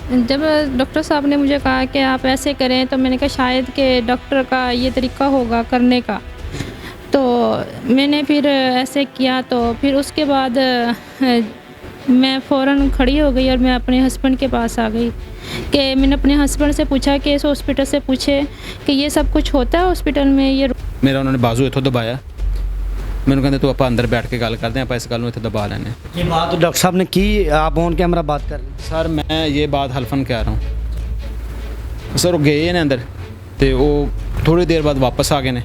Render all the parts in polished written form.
जब डॉक्टर साहब ने मुझे कहा कि आप ऐसे करें तो मैंने कहा शायद कि डॉक्टर का ये तरीका होगा करने का। तो मैंने फिर ऐसे किया तो फिर उसके बाद मैं फ़ौरन खड़ी हो गई और मैं अपने हस्बैंड के पास आ गई कि मैंने अपने हस्बैंड से पूछा कि इस हॉस्पिटल से पूछे कि ये सब कुछ होता है हॉस्पिटल में ये। मेरा उन्होंने बाजू इतों दबाया, मैंने कहते तू आप अंदर बैठ के गल करते हैं, आप इस गल इतने दबा लैने। ये बात तो डॉक्टर साहब ने की, आप ऑन कैमरा बात कर रहे हैं। सर मैं ये बात हल्फन कह रहा हूँ। सर वो गए ने अंदर तो वो थोड़ी देर बाद वापस आ गए ने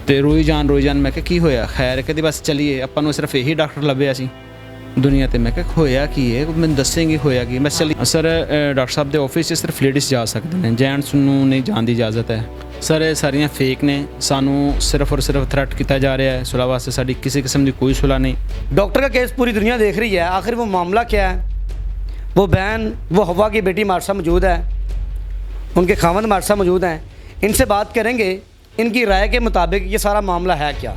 तो रोई जान मैं क्या होया, खैर कहती बस चलिए अपन ਨੂੰ सिर्फ यही डॉक्टर ਲੱਭਿਆ ਸੀ दुनिया ਤੇ। मैं क्या होया की है, मैंने दसेंगे होया की। मैं चली सर डॉक्टर साहब के ऑफिस सिर्फ लेडीज़ जा सकते हैं, जेंट्स ਨੂੰ नहीं जाने की इजाज़त है। सर ये सारियाँ फेक ने, सानू सिर्फ और सिर्फ थ्रेट किया जा रहा है। सुलह वास्ते साड़ी किसी किस्म की कोई सुलह नहीं। डॉक्टर का केस पूरी दुनिया देख रही है, आखिर वो मामला क्या है? वो बहन, वो हवा की बेटी मारसा मौजूद है, उनके खावंद मारसा मौजूद हैं। इनसे बात करेंगे, इनकी राय के मुताबिक ये सारा मामला है क्या।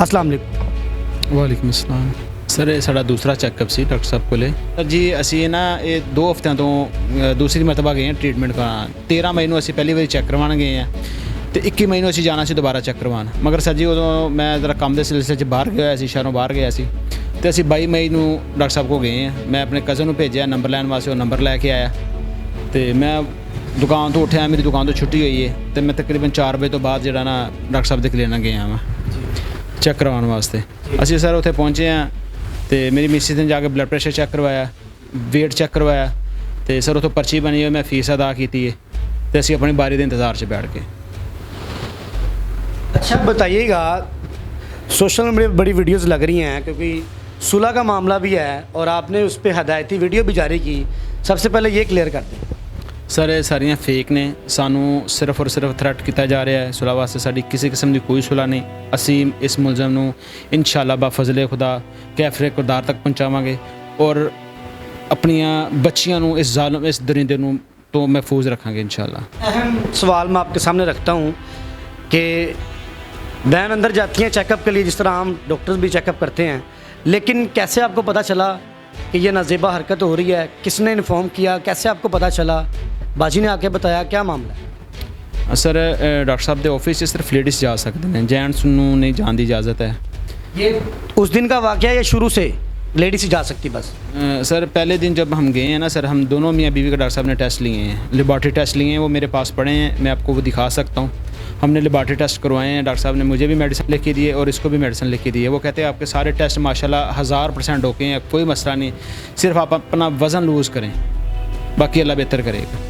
अस्सलाम वालेकुम। वालेकुम अस्सलाम। सर ये साड़ा दूसरा चैकअप सी डॉक्टर साहब को सर जी। असी ना ये 2 हफ्तों तो दूसरी मरतबा गए हैं ट्रीटमेंट कराना। 13 मई को असी पहली बार चैक करवाने गए हैं तो 21 मई को असी जाना सी दोबारा चैक करवाना। मगर सर जी उदों मैं जरा काम के सिलसिले बाहर गया सी, शहरों बाहर गया सी तो असी 22 मई को डॉक्टर साहब को गए हैं। मैं अपने कज़न को भेजा नंबर लैन वास्ते, वो नंबर लैके आया तो मैं दुकान तो उठा, मेरी दुकान तो छुट्टी हुई है तो मैं तकरीबन 4 बजे तो बाद जो ना डॉक्टर साहब के क्लिनिक गया मैं चैक करवाने वास्ते। असी सर उत्थे पहुँचे हैं तो मेरी मिसिस ने जाके ब्लड प्रेशर चेक करवाया, वेट चेक करवाया तो सर उतो पर्ची बनी हुई, मैं फीस अदा की है तो असी अपनी बारी के इंतज़ार से बैठ के। अच्छा बताइएगा, सोशल मीडिया पर बड़ी वीडियोस लग रही हैं क्योंकि सुलह का मामला भी है और आपने उस पर हदायती वीडियो भी जारी की। सबसे पहले ये क्लियर कर दें। सर ये सारियाँ फेक ने, सानू सिर्फ और सिर्फ थ्रेट किया जा रहा है। सुलह वास्ते साड़ी किसी किस्म की कोई सुलह नहीं। असी इस मुलजम नू इंशाअल्लाह बाफजले खुदा कैफरे किरदार तक पहुँचावांगे और अपनियां बच्चियां नू इस जालिम इस दरिंदे नू तो महफूज रखांगे इंशाअल्लाह। अहम सवाल मैं आपके सामने रखता हूँ कि बहन अंदर जाती हैं चेकअप के लिए, जिस तरह आम डॉक्टर्स भी चेकअप करते हैं, लेकिन कैसे आपको पता चला कि ये नाजेबा हरकत हो रही है? किसने इन्फॉर्म किया? कैसे आपको पता चला? बाजी ने आके बताया, क्या मामला है? सर डॉक्टर साहब के ऑफिस से सिर्फ लेडीज़ जा सकते हैं, जेंट्स ਨੂੰ नहीं जाने की इजाज़त है। ये उस दिन का वाक़या या शुरू से लेडीज़ ही जा सकती बस? सर पहले दिन जब हम गए हैं ना सर, हम दोनों मियाँ बीवी का डॉक्टर साहब ने टेस्ट लिए हैं, लेबॉर्ट्री टेस्ट लिए हैं, वो मेरे पास पड़े हैं, मैं आपको वो दिखा सकता हूँ। हमने लेबॉर्ट्री टेस्ट करवाए हैं, डॉक्टर साहब ने मुझे भी मेडिसिन लिख के दिए और इसको भी मेडिसिन लिख के दी है। वो कहते हैं आपके सारे टेस्ट माशाल्लाह 1000% ओके हैं, कोई मसला नहीं, सिर्फ आप अपना वज़न लूज़ करें, बाकी अल्लाह बेहतर करेगा।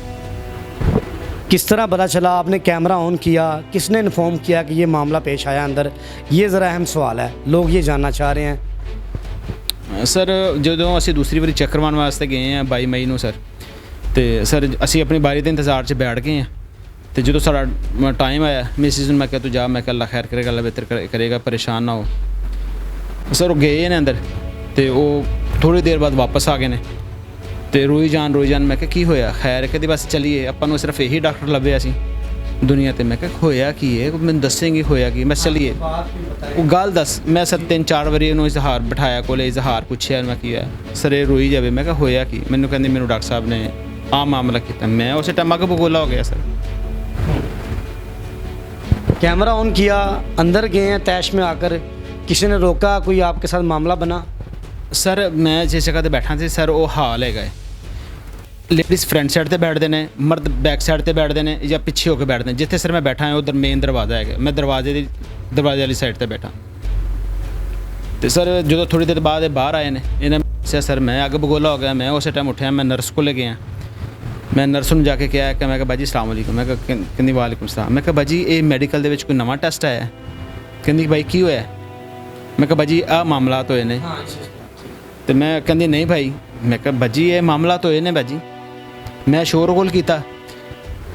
किस तरह पता चला? आपने कैमरा ऑन किया, किसने इन्फॉर्म किया कि ये मामला पेश आया अंदर? ये ज़रा अहम सवाल है, लोग ये जानना चाह रहे हैं। सर जो असी दूसरी बारी चेक करवाने वास्ते गए हैं 22 मई को सर, तो सर असी अपनी बारी के इंतज़ार से बैठ गए हैं तो जो सारा टाइम आया मिसिस मैं क्या तू जा, मैं अल्लाह खैर करेगा, अल्लाह बेहतर करेगा, परेशान ना हो। सर वो गए ने अंदर तो वो थोड़ी देर बाद वापस आ गए ने तो रोई जान मैं क्या होया, खैर कहती बस चलिए अपन सिर्फ यही डॉक्टर ਲੱਭਿਆ ਸੀ दुनिया ते। मैं क्या होया की है, मैंने दसेंगे होया की। मैं चलिए वो गल दस, मैं सर 3-4 बारी उन्होंने इजहार बिठाया कोले, इजहार पूछया मैं की है सर ये रोई जाए। मैं क्या होया की, मैंने कहते मैंने डॉक्टर साहब ने आ मामला किया। मैं उस टाइम अग बगोला हो गया सर। कैमरा ऑन किया, अंदर गए हैं, तैश में आकर किसी ने रोका, कोई आपके साथ मामला बना? सर मैं जिस जगह पर बैठा थी सर वो हाल है गए, लेडीज़ फ्रंट साइड पर बैठते हैं, मर्द बैक साइड पर बैठते हैं या पिछे होकर बैठते हैं। जिथे सर मैं बैठा है उधर मेन दरवाज़ा है, मैं दरवाजे वाली साइड पर बैठा तो सर जो थोड़ी देर बाद बाहर आए ने, इन्हें सर मैं अग बगोला हो गया। मैं उस टाइम उठा, मैं नर्स को ले गया, मैं नर्स में जाके क्या कि मैं कहा बाजी अस्सलाम वालेकुम, मैं कहती वालेकुम सलाम। मैं कहा बाजी ये मैडिकल दे कोई नवा टेस्ट आया? कहती भाई की होया? मैं कहा बाजी आ मामला तो ने तो मैं कहती नहीं भाई। मैं कहा बाजी ये मामला तो ने बाजी। मैं शोर गोल किया,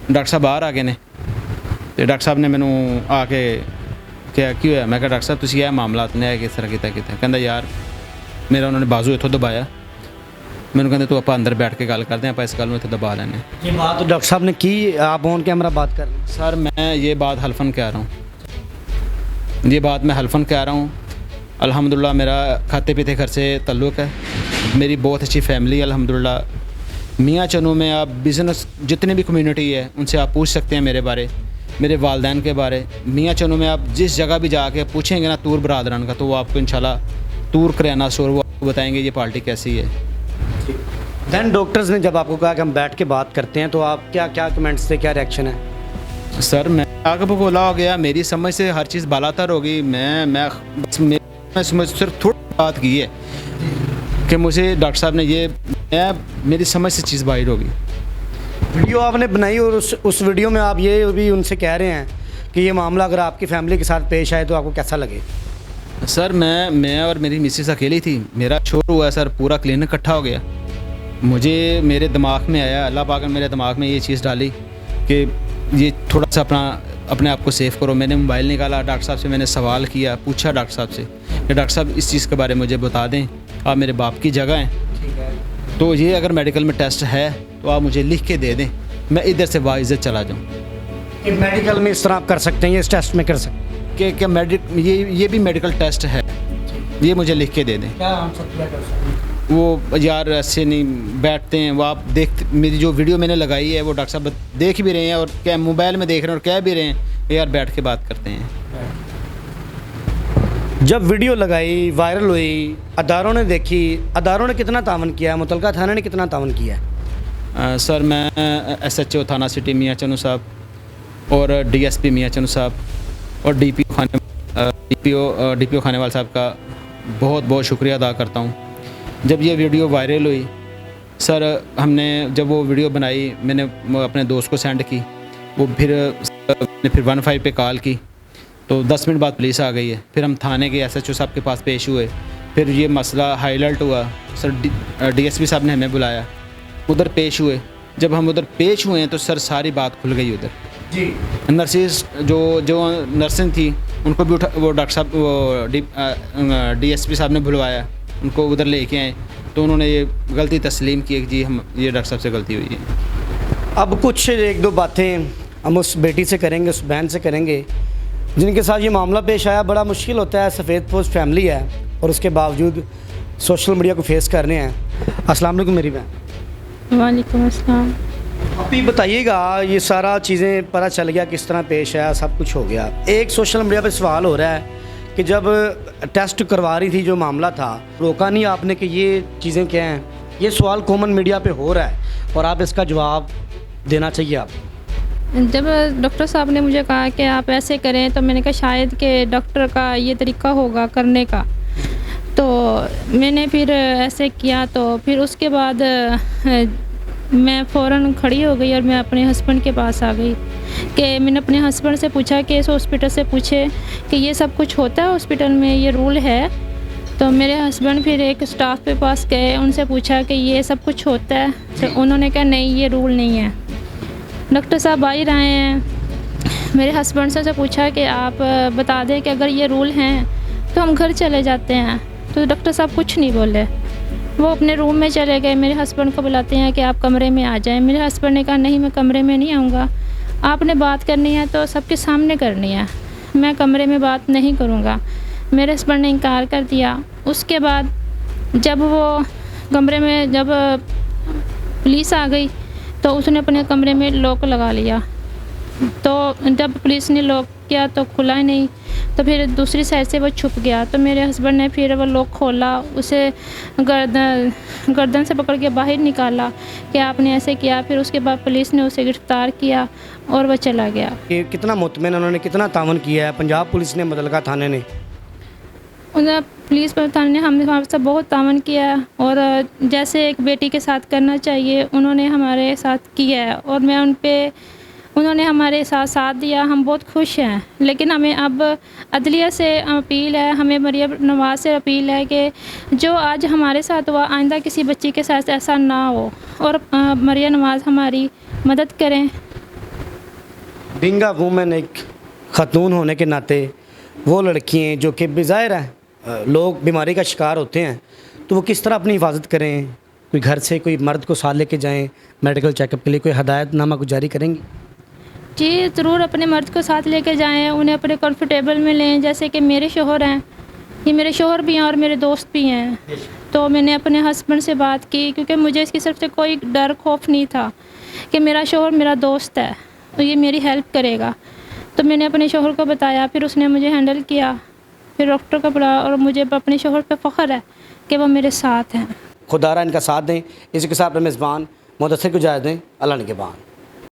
डॉक्टर साहब बाहर आ गए ने तो डॉक्टर साहब ने मैनू आके क्या की होया? मैं कहा डॉक्टर साहब तुसीं यह मामला ने किस तरह किया? कहता यार मेरा उन्होंने बाजू इतों दबाया, मैंने कहते तू आप अंदर बैठ के गल करते हैं, आप इस गल इतने दबा लैने। ये बात तो डॉक्टर साहब ने की, आप ऑन कैमरा बात कर रहे हैं। सर मैं ये बात हल्फन कह रहा हूँ, ये बात मैं हल्फन कह रहा हूँ। अल्हम्दुलिल्लाह मेरा खाते पीते घर से ताल्लुक़ है, मेरी बहुत अच्छी फैमिली है अल्हम्दुलिल्लाह। मियाँ चनू में आप बिज़नेस जितनी भी कम्युनिटी है उनसे आप पूछ सकते हैं मेरे बारे, मेरे वालदैन के बारे। मियाँ चनू में आप जिस जगह भी जाके पूछेंगे ना तूर बरादरान का, तो वो आपको इंशाल्लाह तूर करियाना स्टोर वो आपको बताएंगे ये पार्टी कैसी है। दैन डॉक्टर्स ने जब आपको कहा कि हम बैठ के बात करते हैं, तो आप क्या क्या कमेंट्स थे, क्या रिएक्शन है? सर मैं आगे बोला हो गया, मेरी समझ से हर चीज़ बालातर होगी। मैं समझ सिर्फ थोड़ी बात की है कि मुझे डॉक्टर साहब ने ये मेरी समझ से चीज़ बाहर होगी। वीडियो आपने बनाई और उस वीडियो में आप ये भी उनसे कह रहे हैं कि ये मामला अगर आपकी फैमिली के साथ पेश आए तो आपको कैसा लगे? सर मैं और मेरी मिसेस अकेली थी, मेरा छोर हुआ सर, पूरा क्लिनिक इकट्ठा हो गया। मुझे मेरे दिमाग में आया, अल्लाह पाक ने मेरे दिमाग में ये चीज़ डाली कि ये थोड़ा सा अपने आप को सेव करो। मैंने मोबाइल निकाला, डॉक्टर साहब से मैंने सवाल किया, पूछा डॉक्टर साहब से कि डॉक्टर साहब इस चीज़ के बारे में मुझे बता दें, आप मेरे बाप की जगह हैं, तो ये अगर मेडिकल में टेस्ट है तो आप मुझे लिख के दे दें, मैं इधर से वाइज़त चला जाऊँ। कि मेडिकल में इस तरह आप कर सकते हैं, ये इस टेस्ट में कर सकते हैं कि ये भी मेडिकल टेस्ट है, ये मुझे लिख के दे दें। क्या हम सब क्या कर सकते हैं? वो यार ऐसे नहीं बैठते हैं, वो आप देख मेरी जो वीडियो मैंने लगाई है वो डॉक्टर साहब देख भी रहे हैं और क्या मोबाइल में देख रहे हैं और कह भी रहे हैं यार बैठ के बात करते हैं। जब वीडियो लगाई, वायरल हुई, अदारों ने देखी, अदारों ने कितना तावन किया है, मुतलका थाना ने कितना तावन किया है? सर मैं SHO थाना सिटी मियाँ चनू साहब और DSP मियाँ चनू साहब और DPO खानेवाल साहब का बहुत बहुत शुक्रिया अदा करता हूँ। जब ये वीडियो वायरल हुई सर, हमने जब वो वीडियो बनाई मैंने अपने दोस्त को सेंड की, वो फिर 15 पे कॉल की, तो 10 मिनट बाद पुलिस आ गई है। फिर हम थाने के SHO साहब के पास पेश हुए, फिर ये मसला हाईलाइट हुआ सर, DSP साहब ने हमें बुलाया, उधर पेश हुए। जब हम उधर पेश हुए हैं तो सर सारी बात खुल गई उधर जी। नर्सिस जो नर्सिंग थी उनको भी वो डॉक्टर साहब वो DSP साहब ने बुलवाया, उनको उधर लेके आए, तो उन्होंने ये गलती तस्लीम की कि जी हम ये डॉक्टर साहब से गलती हुई है। अब कुछ एक दो बातें हम उस बेटी से करेंगे, उस बहन से करेंगे जिनके साथ ये मामला पेश आया। बड़ा मुश्किल होता है, सफ़ेद पोस्ट फैमिली है और उसके बावजूद सोशल मीडिया को फेस कर रहे हैं। अस्सलाम वालेकुम मेरी बहन। वालेकुम अस्सलाम। आप ही बताइएगा, ये सारा चीज़ें पता चल गया किस तरह पेश आया, सब कुछ हो गया। एक सोशल मीडिया पे सवाल हो रहा है कि जब टेस्ट करवा रही थी, जो मामला था, रोका नहीं आपने कि ये चीज़ें क्या हैं? ये सवाल कॉमन मीडिया पे हो रहा है और आप इसका जवाब देना चाहिए। आप जब डॉक्टर साहब ने मुझे कहा कि आप ऐसे करें, तो मैंने कहा शायद कि डॉक्टर का ये तरीका होगा करने का, तो मैंने फिर ऐसे किया। तो फिर उसके बाद मैं फ़ौरन खड़ी हो गई और मैं अपने हस्बैंड के पास आ गई कि मैंने अपने हस्बैंड से पूछा कि इस हॉस्पिटल से पूछे कि ये सब कुछ होता है हॉस्पिटल में, ये रूल है। तो मेरे हस्बैंड फिर एक स्टाफ के पास गए, उनसे पूछा कि ये सब कुछ होता है, तो उन्होंने कहा नहीं ये रूल नहीं है। डॉक्टर साहब आ ही रहे हैं, मेरे हस्बैंड से पूछा कि आप बता दें कि अगर ये रूल हैं तो हम घर चले जाते हैं। तो डॉक्टर साहब कुछ नहीं बोले, वो अपने रूम में चले गए। मेरे हस्बैंड को बुलाते हैं कि आप कमरे में आ जाएं। मेरे हस्बैंड ने कहा नहीं मैं कमरे में नहीं आऊँगा, आपने बात करनी है तो सबके सामने करनी है, मैं कमरे में बात नहीं करूँगा। मेरे हस्बैंड ने इनकार कर दिया। उसके बाद जब वो कमरे में जब पुलिस आ गई तो उसने अपने कमरे में लॉक लगा लिया। तो जब पुलिस ने लॉक किया तो खुला ही नहीं, तो फिर दूसरी साइड से वो छुप गया। तो मेरे हस्बैंड ने फिर वो लॉक खोला, उसे गर्दन से पकड़ के बाहर निकाला कि आपने ऐसे किया। फिर उसके बाद पुलिस ने उसे गिरफ़्तार किया और वह चला गया। कि कितना मुतमिन उन्होंने कितना तावन किया है पंजाब पुलिस ने, मुतलका थाने ने? उन्हें पुलिस थाने ने हमारे साथ बहुत तावन किया है और जैसे एक बेटी के साथ करना चाहिए उन्होंने हमारे साथ किया है और उन्होंने हमारे साथ दिया। हम बहुत खुश हैं, लेकिन हमें अब अदलिया से अपील है, हमें मरियम नवाज़ से अपील है कि जो आज हमारे साथ हुआ आइंदा किसी बच्ची के साथ ऐसा ना हो और मरियम नवाज़ हमारी मदद करें। बीइंग अ वूमेन, एक ख़ातून होने के नाते, वो लड़कियाँ जो कि बेज़ाहिर हैं लोग बीमारी का शिकार होते हैं, तो वो किस तरह अपनी हिफाजत करें? कोई घर से कोई मर्द को साथ लेके जाएं मेडिकल चेकअप के लिए, कोई हदायतनामा को जारी करेंगी? जी ज़रूर, अपने मर्द को साथ लेके जाएं, उन्हें अपने कंफर्टेबल में लें। जैसे कि मेरे शोहर हैं, ये मेरे शोहर भी हैं और मेरे दोस्त भी हैं, तो मैंने अपने हस्बैंड से बात की, क्योंकि मुझे इसकी तरफ से कोई डर खौफ नहीं था कि मेरा शोहर मेरा दोस्त है तो ये मेरी हेल्प करेगा। तो मैंने अपने शोहर को बताया, फिर उसने मुझे हैंडल किया, फिर डॉक्टर को बुलाया और मुझे अपने शोहर पे फ़ख्र है कि वो मेरे साथ हैं। खुदारा इनका साथ दें। इसी के साथ अपने मेज़बान मुदस्सिर को इजाज़त दें। अल्लाह निगहबान।